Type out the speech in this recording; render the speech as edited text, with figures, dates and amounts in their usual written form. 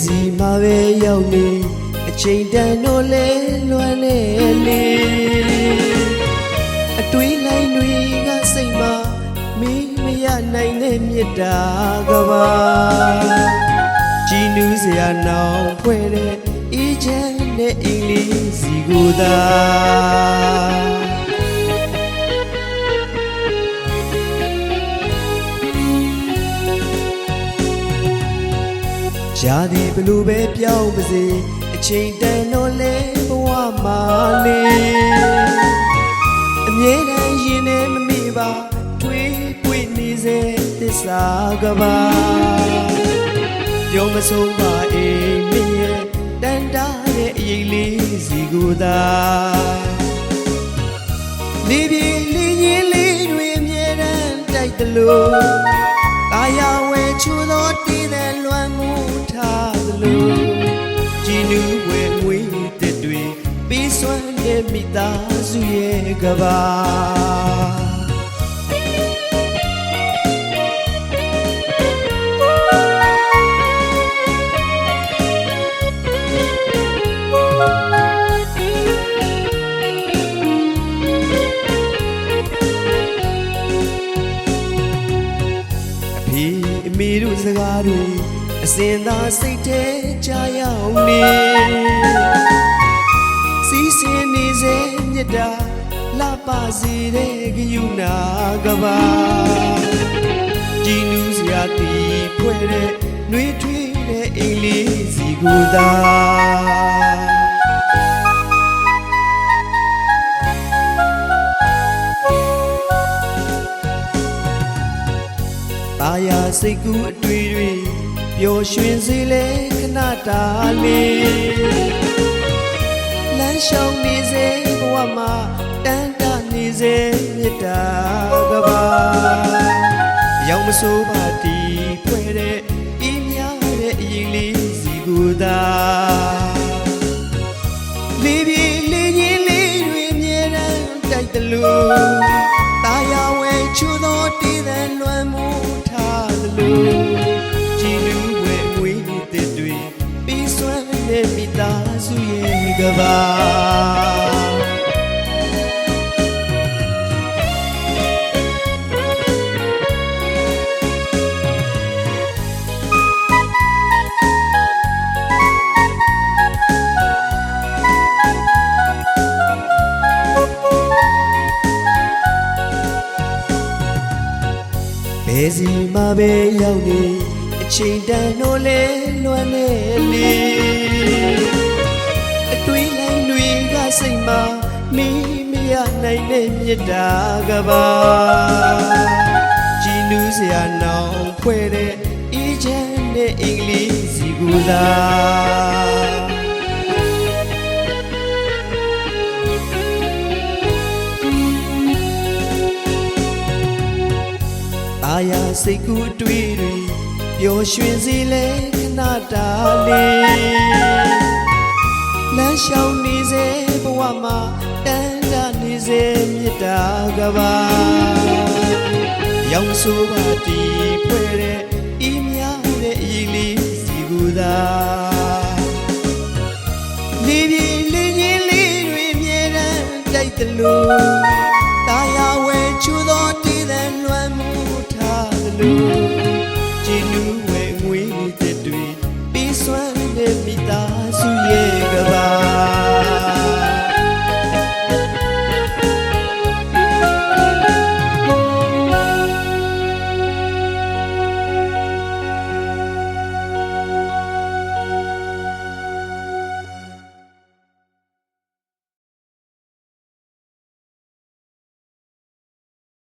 စီမှာပဲရောက်နေအချိန်တန်တော့လဲလွမ်းနေလေအတွေးလိုက်တွေကစိတ်မှာမင်းမရနိုင်တဲ့မေတ္တာကပါကြည်နူးစရာနောင်ဖွဲ့တဲ့အေးချမ်းတဲ့အင်္ဂလိပ်စီကိုသာရာဒီဘလို့ပဲပြောင်းပါစေအချိန်တန်တော့လဲဘဝမှာလေအမြဲတမ်းရင်ထဲမမေ့ပါထွေးပွေနေစေသစ္စာကပါပြောမဆုံးပါအိမ်မင်းရဲ့တန်တားတဲ့အရေးလေးစီကိုသာလေးပြေလေးရင်လေးတွေအမြဲတမ်းတိုက်သလိုကာယဝဲချူသောတည်တဲ့လွမ်းမှုထားသလိုကြည်နူးဝဲငွေတဲ့တွေပြီးစွမ်းတဲ့မိသားစုရဲ့ကဘာအမေတို့စကားတွေအစင်သာစိတ်ထဲကြားရောက်နေစီးစင်နေစေမြတ်တာလှပစေတဲ့ဂယုဏကဘာကြည်နူးစရာတီဖွဲ့တဲ့နှွေးထွေးတဲ့အင်္ဂလိပ်စီကိုသာတာယာစိတ်ကူးအတွေ့တွေပျော်ရွှင်စေလေခဏတာလေးလမ်းလျှောက်နေစေဘဝမှာတန်တနေစေမေတ္တာကဘာရောက်မစိုးပါတီဖွဲ့တဲ့ဤများတဲ့အရေးလေးစီကိုသာလေးပြေလေးချင်းလေးတွေမြဲတမ်းတိုက်သလိုတာယာဝဲချူသောတည်တဲ့လွမ်းမှုကြည်နူးဝဲငွေတဲ့တွေပြီးစွမ်းတဲ့မိသားစုရဲ့ကဘာဘယ်စီမှာပဲရောက်နေအချိန်တန်တော့လဲလွမ်းနေလေအတွေးလိုက်တွေကစိတ်မှာမင်းမရနိုင်တဲ့မေတ္တာကပါကြည်နူးစရာနောင်ဖွဲ့တဲ့အေးချမ်းတဲ့အင်္ဂလိပ်စီကိုသာတာယာစိတ်ကူးအတွေ့တွေပျော်ရွှင်စေလေခဏတာလေးလမ်းလျှောက်နေစေဘဝမှာတန်တာနေစေမေတ္တာကဘာရောက်ဆိုပါတီဖွဲ့တဲ့ဤများတဲ့အရေးလေးစီကိုသာလေးပြေလေးချင်းလေးတွေမြဲတမ်းတိုက်သလို